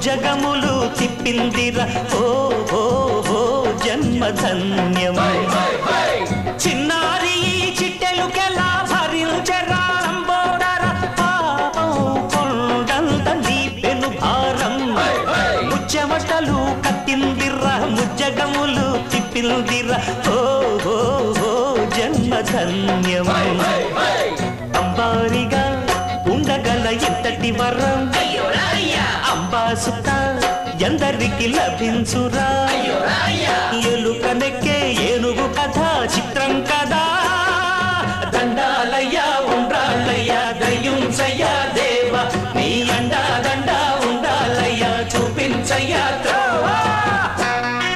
భుజగములు తిప్పిందిరా ఓ ఓ ఓ జన్మధన్యం చిన్నారి చిట్టెలుకెలా భరించరా లంబోదర పాపం కొండంత నీ పెను భారం ముచ్చమటలు కట్టిందిరా ముజ్జగములు తిప్పిందిరా ఓ ఓ ఓ జన్మధన్యం అంబారిగా ఉండగల ఎంతటి వరం అంబా సుత ఎందరికి లభించురా